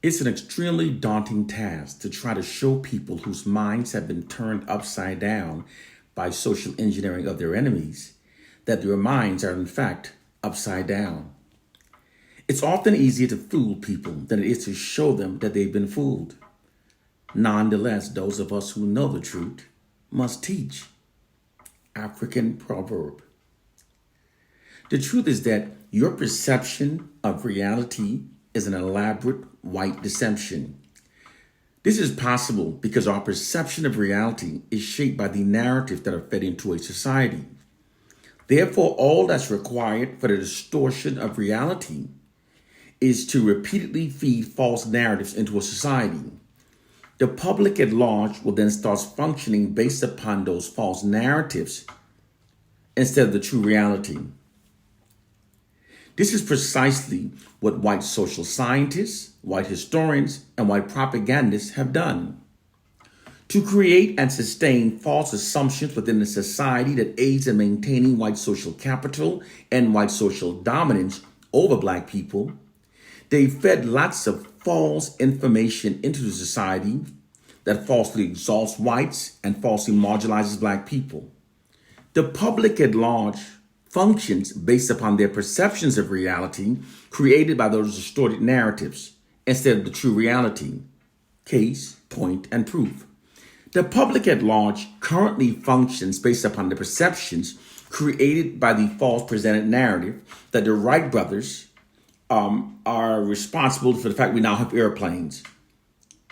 It's an extremely daunting task to try to show people whose minds have been turned upside down by social engineering of their enemies that their minds are in fact upside down. It's often easier to fool people than it is to show them that they've been fooled. Nonetheless, those of us who know the truth must teach. African proverb. The truth is that your perception of reality is an elaborate white deception. This is possible because our perception of reality is shaped by the narratives that are fed into a society. Therefore, all that's required for the distortion of reality is to repeatedly feed false narratives into a society. The public at large will then start functioning based upon those false narratives instead of the true reality. This is precisely what white social scientists, white historians, and white propagandists have done. To create and sustain false assumptions within a society that aids in maintaining white social capital and white social dominance over Black people, they fed lots of false information into the society that falsely exalts whites and falsely marginalizes Black people. The public at large functions based upon their perceptions of reality created by those distorted narratives instead of the true reality. Case, point, and proof. The public at large currently functions based upon the perceptions created by the false presented narrative that the Wright brothers are responsible for the fact we now have airplanes.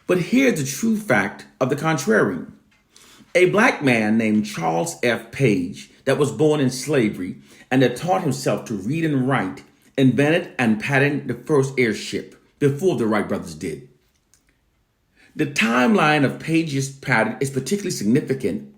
But here's the true fact of the contrary. A Black man named Charles F. Page that was born in slavery and that taught himself to read and write invented and patented the first airship before the Wright brothers did. The timeline of Page's patent is particularly significant.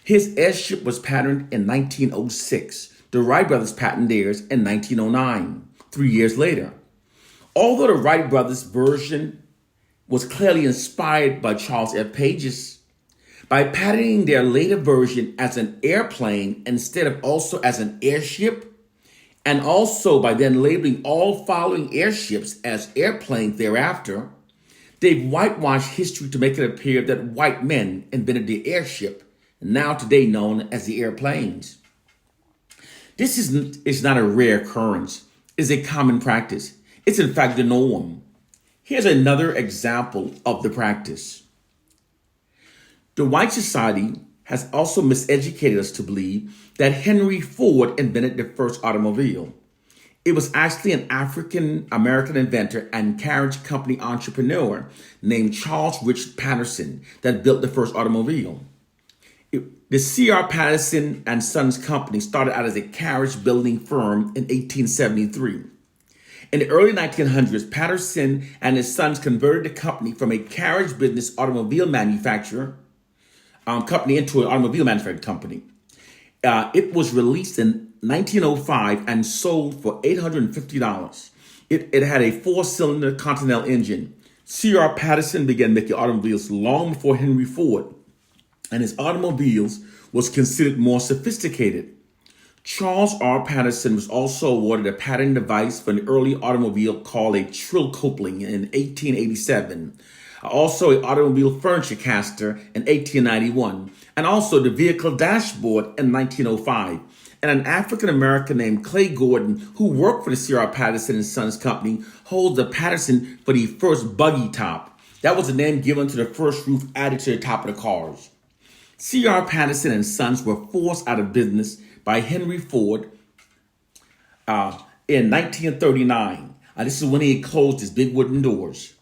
His airship was patented in 1906. The Wright brothers patented theirs in 1909, 3 years later. Although the Wright brothers' version was clearly inspired by Charles F. Page's, by patenting their later version as an airplane instead of also as an airship, and also by then labeling all following airships as airplanes thereafter, they've whitewashed history to make it appear that white men invented the airship, now today known as the airplanes. This is not a rare occurrence. It's a common practice. It's in fact the norm. Here's another example of the practice. The white society has also miseducated us to believe that Henry Ford invented the first automobile. It was actually an African American inventor and carriage company entrepreneur named Charles Richard Patterson that built the first automobile. The C.R. Patterson and Sons Company started out as a carriage building firm in 1873. In the early 1900s, Patterson and his sons converted the company from a carriage business automobile manufacturer company into an automobile manufacturing company. It was released in 1905 and sold for $850. It had a four-cylinder Continental engine. C.R. Patterson began making automobiles long before Henry Ford, and his automobiles was considered more sophisticated. Charles R. Patterson was also awarded a patent device for an early automobile called a trill coupling in 1887. Also an automobile furniture caster in 1891, and also the vehicle dashboard in 1905. And an African American named Clay Gordon, who worked for the C.R. Patterson and Sons Company, holds the Patterson for the first buggy top. That was the name given to the first roof added to the top of the cars. C.R. Patterson and Sons were forced out of business by Henry Ford in 1939. This is when he had closed his big wooden doors.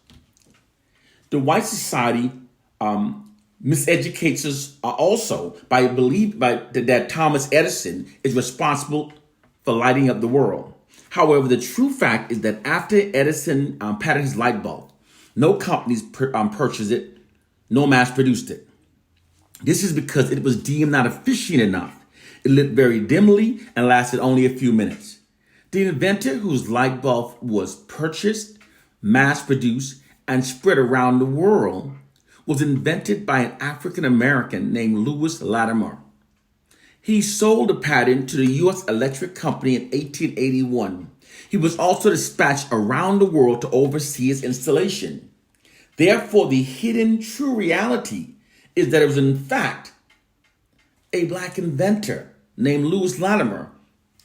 The white society miseducates us also by believing that Thomas Edison is responsible for lighting up the world. However, the true fact is that after Edison patented his light bulb, no companies purchased it, no mass produced it. This is because it was deemed not efficient enough. It lit very dimly and lasted only a few minutes. The inventor whose light bulb was purchased, mass produced, and spread around the world was invented by an African American named Lewis Latimer. He sold the patent to the U.S. Electric Company in 1881. He was also dispatched around the world to oversee its installation. Therefore, the hidden true reality is that it was in fact a black inventor named Lewis Latimer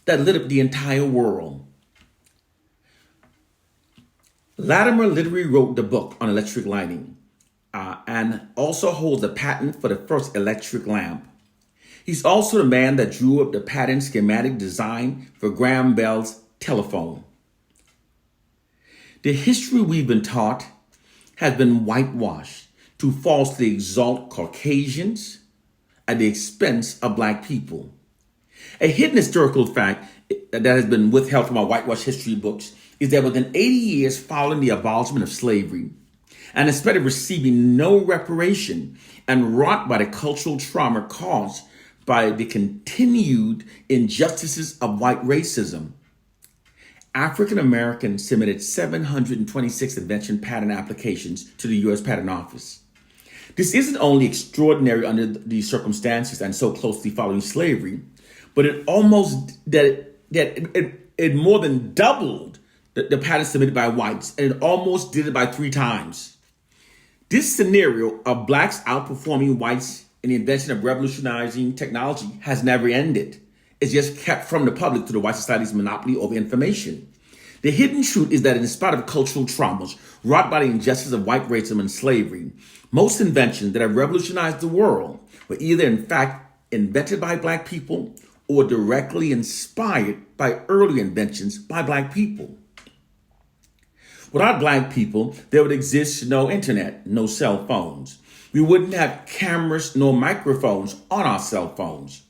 that lit up the entire world. Latimer literally wrote the book on electric lighting and also holds a patent for the first electric lamp. He's also the man that drew up the patent schematic design for Graham Bell's telephone. The history we've been taught has been whitewashed to falsely exalt Caucasians at the expense of black people. A hidden historical fact that has been withheld from our whitewash history books is that within 80 years following the abolishment of slavery, and instead of receiving no reparation and wrought by the cultural trauma caused by the continued injustices of white racism, African Americans submitted 726 invention patent applications to the U.S. Patent Office. This isn't only extraordinary under these circumstances and so closely following slavery, but it more than doubled the patents submitted by whites, and it almost did it by 3 times. This scenario of blacks outperforming whites in the invention of revolutionizing technology has never ended. It's just kept from the public through the white society's monopoly over information. The hidden truth is that in spite of cultural traumas wrought by the injustice of white racism and slavery, most inventions that have revolutionized the world were either in fact invented by black people or directly inspired by early inventions by black people. Without black people, there would exist no internet, no cell phones. We wouldn't have cameras nor microphones on our cell phones.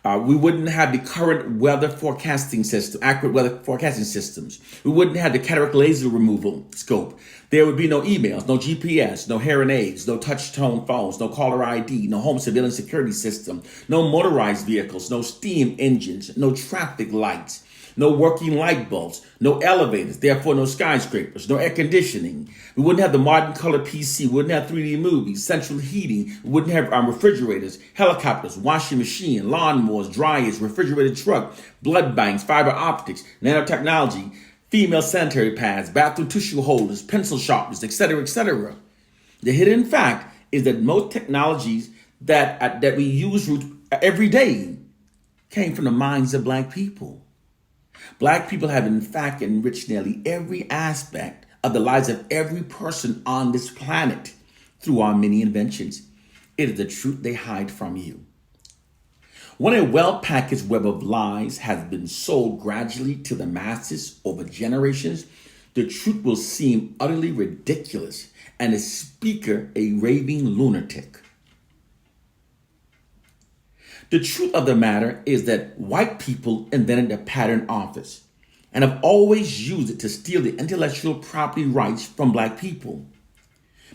We wouldn't have the current weather forecasting system, accurate weather forecasting systems. We wouldn't have the cataract laser removal scope. There would be no emails, no GPS, no hearing aids, no touch-tone phones, no caller ID, no home surveillance security system, no motorized vehicles, no steam engines, no traffic lights, no working light bulbs, no elevators, therefore no skyscrapers, no air conditioning. We wouldn't have the modern color PC, we wouldn't have 3D movies, central heating, we wouldn't have refrigerators, helicopters, washing machine, lawnmowers, dryers, refrigerated truck, blood banks, fiber optics, nanotechnology, female sanitary pads, bathroom tissue holders, pencil sharpeners, etc., etc. The hidden fact is that most technologies that we use every day came from the minds of black people. Black people have in fact enriched nearly every aspect of the lives of every person on this planet through our many inventions. It is the truth they hide from you. When a well-packaged web of lies has been sold gradually to the masses over generations, the truth will seem utterly ridiculous and the speaker a raving lunatic. The truth of the matter is that white people invented the patent office and have always used it to steal the intellectual property rights from black people.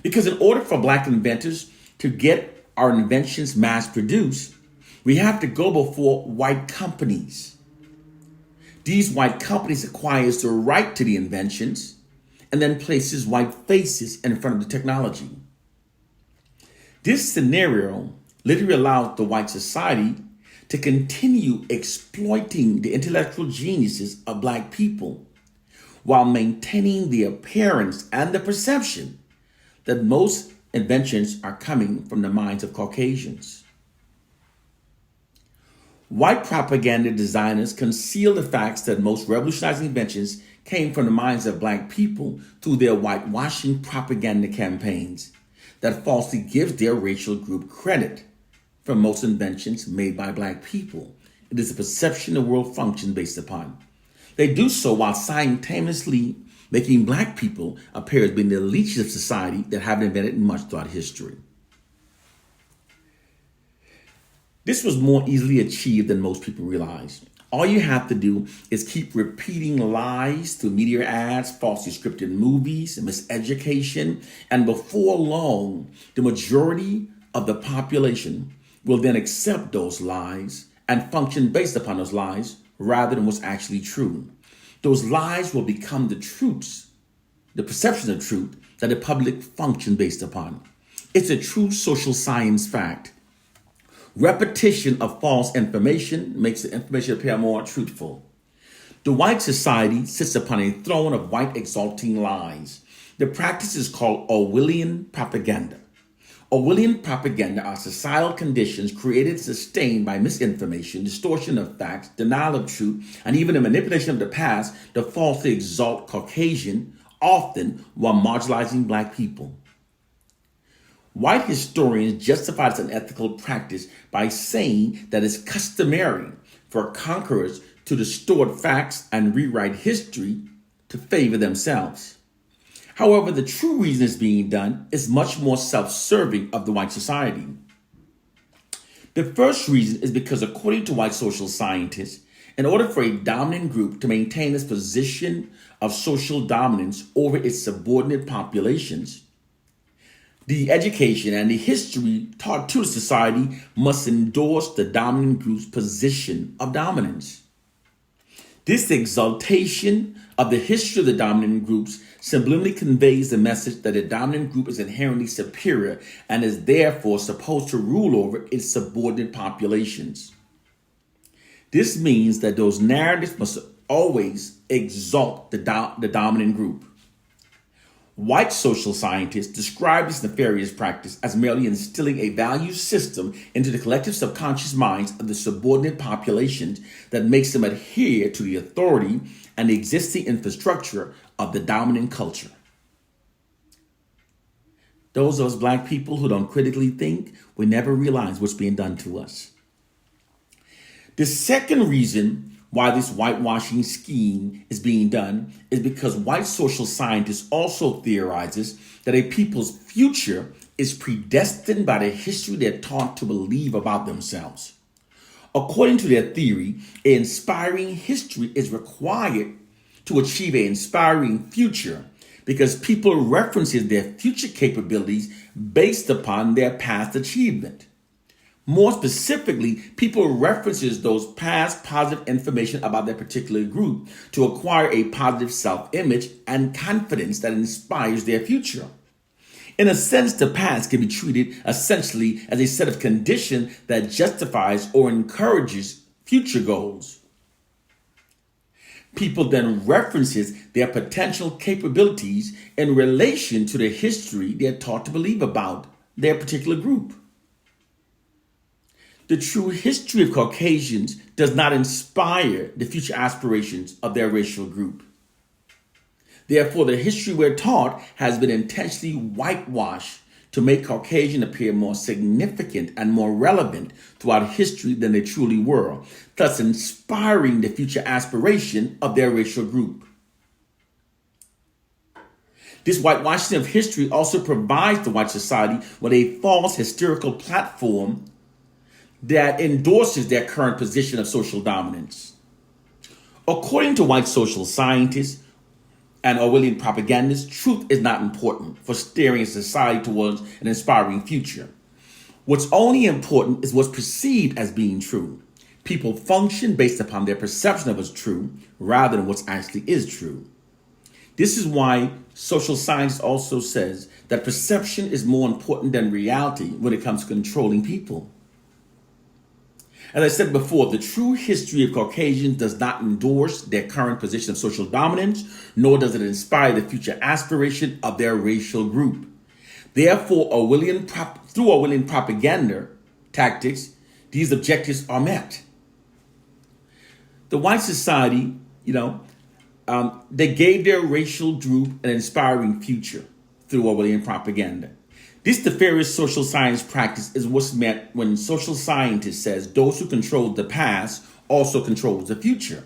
Because in order for black inventors to get our inventions mass produced, we have to go before white companies. These white companies acquires the right to the inventions and then places white faces in front of the technology. This scenario literally allows the white society to continue exploiting the intellectual geniuses of black people while maintaining the appearance and the perception that most inventions are coming from the minds of Caucasians. White propaganda designers conceal the facts that most revolutionizing inventions came from the minds of black people through their whitewashing propaganda campaigns that falsely gives their racial group credit for most inventions made by black people. It is a perception the world functions based upon. They do so while simultaneously making black people appear as being the elites of society that haven't invented much throughout history. This was more easily achieved than most people realize. All you have to do is keep repeating lies through media ads, falsely scripted movies, and miseducation, and before long, the majority of the population will then accept those lies and function based upon those lies rather than what's actually true. Those lies will become the truths, the perception of truth that the public function based upon. It's a true social science fact. Repetition of false information makes the information appear more truthful. The white society sits upon a throne of white exalting lies. The practice is called Orwellian propaganda. Orwellian propaganda are societal conditions created and sustained by misinformation, distortion of facts, denial of truth, and even the manipulation of the past to falsely exalt Caucasian, often while marginalizing black people. White historians justify this unethical practice by saying that it's customary for conquerors to distort facts and rewrite history to favor themselves. However, the true reason it's being done is much more self-serving of the white society. The first reason is because, according to white social scientists, in order for a dominant group to maintain its position of social dominance over its subordinate populations, the education and the history taught to the society must endorse the dominant group's position of dominance. This exaltation of the history of the dominant groups subliminally conveys the message that the dominant group is inherently superior and is therefore supposed to rule over its subordinate populations. This means that those narratives must always exalt the dominant group. White social scientists describe this nefarious practice as merely instilling a value system into the collective subconscious minds of the subordinate populations that makes them adhere to the authority and the existing infrastructure of the dominant culture. Those of us black people who don't critically think will never realize what's being done to us. The second reason why this whitewashing scheme is being done is because white social scientists also theorizes that a people's future is predestined by the history they're taught to believe about themselves. According to their theory, an inspiring history is required to achieve an inspiring future because people references their future capabilities based upon their past achievement. More specifically, people references those past positive information about their particular group to acquire a positive self-image and confidence that inspires their future. In a sense, the past can be treated essentially as a set of conditions that justifies or encourages future goals. People then references their potential capabilities in relation to the history they're taught to believe about their particular group. The true history of Caucasians does not inspire the future aspirations of their racial group. Therefore, the history we're taught has been intentionally whitewashed to make Caucasian appear more significant and more relevant throughout history than they truly were, thus inspiring the future aspiration of their racial group. This whitewashing of history also provides the white society with a false historical platform that endorses their current position of social dominance. According to white social scientists and Orwellian propagandists, truth is not important for steering a society towards an inspiring future. What's only important is what's perceived as being true. People function based upon their perception of what's true rather than what actually is true. This is why social science also says that perception is more important than reality when it comes to controlling people. As I said before, the true history of Caucasians does not endorse their current position of social dominance, nor does it inspire the future aspiration of their racial group. Therefore, through Orwellian propaganda tactics, these objectives are met. The white society, they gave their racial group an inspiring future through Orwellian propaganda. This nefarious social science practice is what's meant when social scientists says those who control the past also controls the future.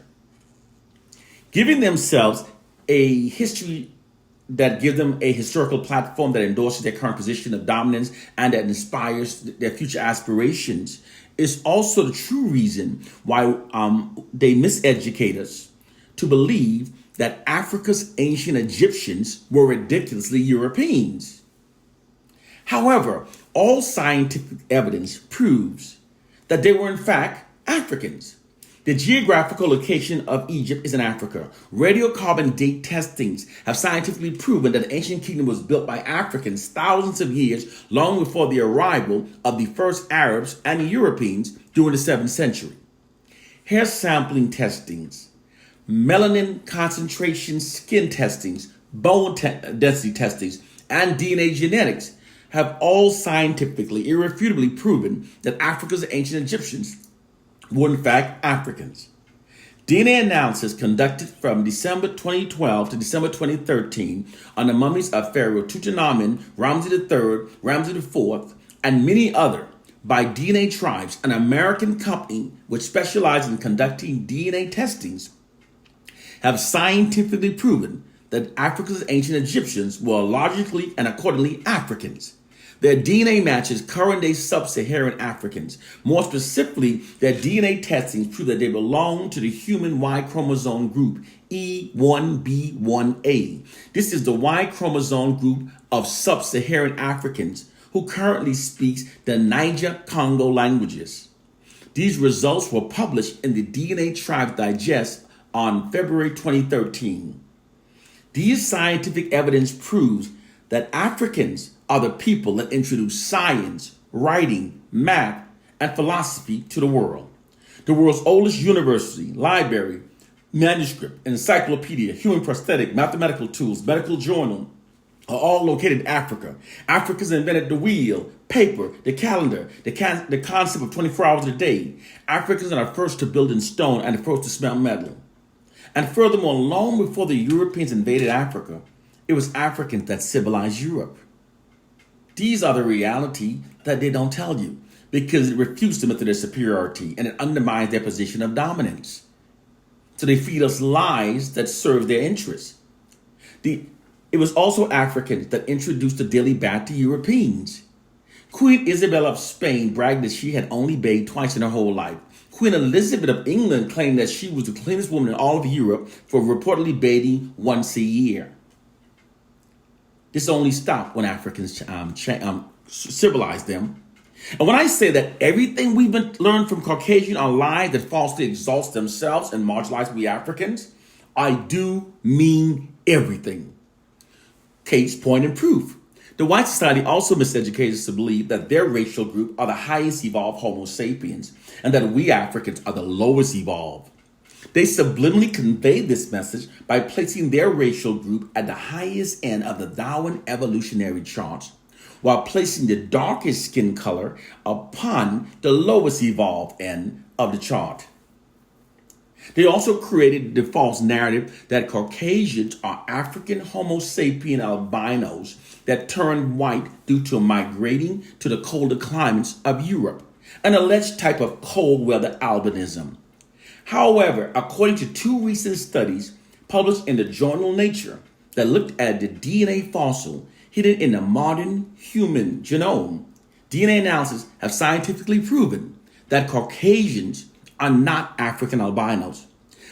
Giving themselves a history that gives them a historical platform that endorses their current position of dominance and that inspires their future aspirations is also the true reason why they miseducate us to believe that Africa's ancient Egyptians were ridiculously Europeans. However, all scientific evidence proves that they were in fact Africans. The geographical location of Egypt is in Africa. Radiocarbon date testings have scientifically proven that the ancient kingdom was built by Africans thousands of years long before the arrival of the first Arabs and Europeans during the 7th century. Hair sampling testings melanin concentration skin testings, density testings, and DNA genetics have all scientifically, irrefutably proven that Africa's ancient Egyptians were in fact Africans. DNA analysis conducted from December 2012 to December 2013 on the mummies of Pharaoh Tutankhamun, Ramses III, Ramses IV, and many other by DNA Tribes, an American company which specializes in conducting DNA testings, have scientifically proven that Africa's ancient Egyptians were logically and accordingly Africans. Their DNA matches current-day sub-Saharan Africans. More specifically, their DNA testings prove that they belong to the human Y chromosome group E1B1A. This is the Y chromosome group of sub-Saharan Africans who currently speaks the Niger-Congo languages. These results were published in the DNA Tribes Digest on February 2013. These scientific evidence proves that Africans are the people that introduced science, writing, math, and philosophy to the world. The world's oldest university, library, manuscript, encyclopedia, human prosthetic, mathematical tools, medical journal are all located in Africa. Africans invented the wheel, paper, the calendar, the concept of 24 hours a day. Africans are the first to build in stone and the first to smelt metal. And furthermore, long before the Europeans invaded Africa, it was Africans that civilized Europe. These are the reality that they don't tell you because it refutes the myth of their superiority and it undermines their position of dominance. So they feed us lies that serve their interests. It was also Africans that introduced the daily bath to Europeans. Queen Isabel of Spain bragged that she had only bathed twice in her whole life. Queen Elizabeth of England claimed that she was the cleanest woman in all of Europe for reportedly bathing once a year. This only stopped when Africans civilized them. And when I say that everything we've learned from Caucasian are lies that falsely exalt themselves and marginalize we Africans, I do mean everything. Case, point, and proof. The white society also miseducates us to believe that their racial group are the highest evolved Homo sapiens and that we Africans are the lowest evolved. They subliminally convey this message by placing their racial group at the highest end of the Darwin evolutionary chart, while placing the darkest skin color upon the lowest evolved end of the chart. They also created the false narrative that Caucasians are African Homo sapien albinos that turned white due to migrating to the colder climates of Europe, an alleged type of cold weather albinism. However, according to two recent studies published in the journal Nature that looked at the DNA fossil hidden in the modern human genome, DNA analysis have scientifically proven that Caucasians are not African albinos,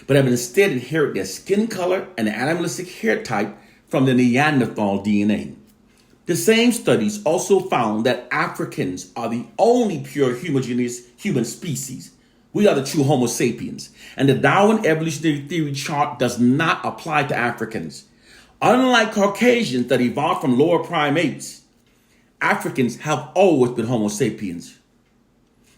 but have instead inherited their skin color and the animalistic hair type from the Neanderthal DNA. The same studies also found that Africans are the only pure homogeneous human species. We are the true Homo sapiens, and the Darwin evolutionary theory chart does not apply to Africans. Unlike Caucasians that evolved from lower primates, Africans have always been Homo sapiens.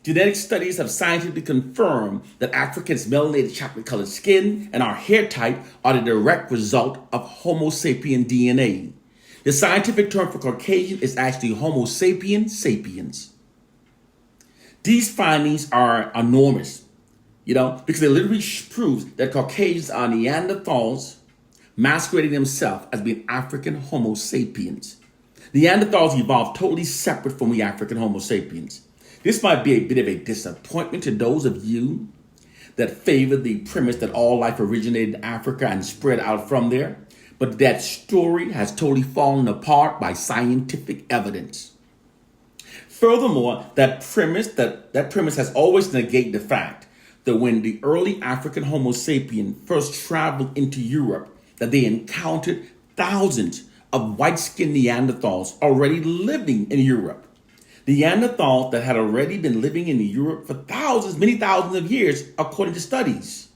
Genetic studies have scientifically confirmed that Africans' melanated chocolate-colored skin and our hair type are the direct result of Homo sapien DNA. The scientific term for Caucasian is actually Homo sapien sapiens. These findings are enormous, because they literally proves that Caucasians are Neanderthals masquerading themselves as being African Homo sapiens. Neanderthals evolved totally separate from we African Homo sapiens. This might be a bit of a disappointment to those of you that favor the premise that all life originated in Africa and spread out from there, but that story has totally fallen apart by scientific evidence. Furthermore, that premise has always negated the fact that when the early African Homo sapien first traveled into Europe, that they encountered thousands of white-skinned Neanderthals already living in Europe. Neanderthals that had already been living in Europe for many thousands of years, according to studies.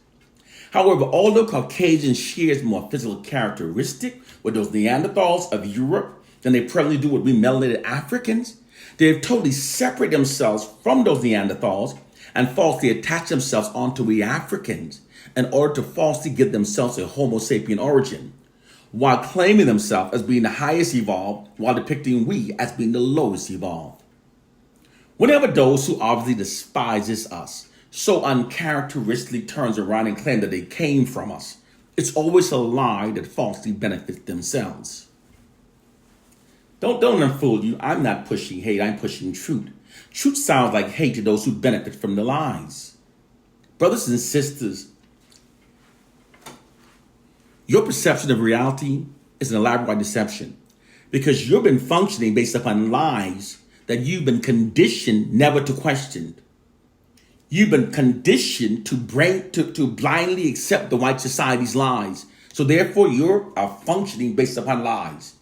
However, although Caucasians share more physical characteristic with those Neanderthals of Europe than they presently do with we melanated Africans, they have totally separated themselves from those Neanderthals and falsely attached themselves onto we Africans. in order to falsely give themselves a Homo sapien origin, while claiming themselves as being the highest evolved, while depicting we as being the lowest evolved. Whenever those who obviously despises us so uncharacteristically turns around and claim that they came from us, it's always a lie that falsely benefits themselves. Don't let them fool you. I'm not pushing hate, I'm pushing truth. Truth sounds like hate to those who benefit from the lies. Brothers and sisters, your perception of reality is an elaborate deception because you've been functioning based upon lies that you've been conditioned never to question. You've been conditioned to blindly accept the white society's lies. So therefore, you are functioning based upon lies.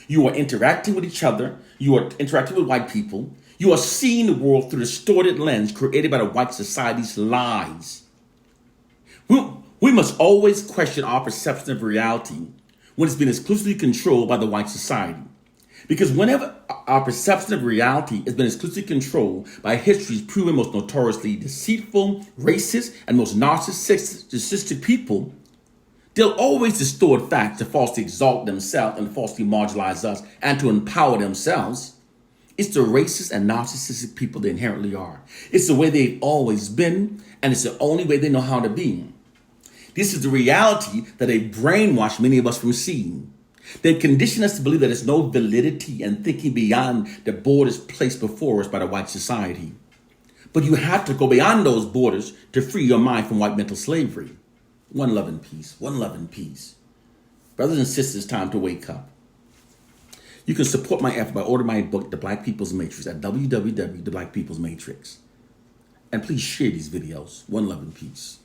You are interacting with each other. You are interacting with white people. You are seeing the world through the distorted lens created by the white society's lies. We must always question our perception of reality when it's been exclusively controlled by the white society. Because whenever our perception of reality has been exclusively controlled by history's proven most notoriously deceitful, racist, and most narcissistic people, they'll always distort facts to falsely exalt themselves and falsely marginalize us and to empower themselves. It's the racist and narcissistic people they inherently are. It's the way they've always been, and it's the only way they know how to be. This is the reality that they brainwash many of us from seeing. They condition us to believe that there's no validity in thinking beyond the borders placed before us by the white society. But you have to go beyond those borders to free your mind from white mental slavery. One love and peace. One love and peace. Brothers and sisters, time to wake up. You can support my effort by ordering my book, The Black People's Matrix, at www.theblackpeoplesmatrix. And please share these videos. One love and peace.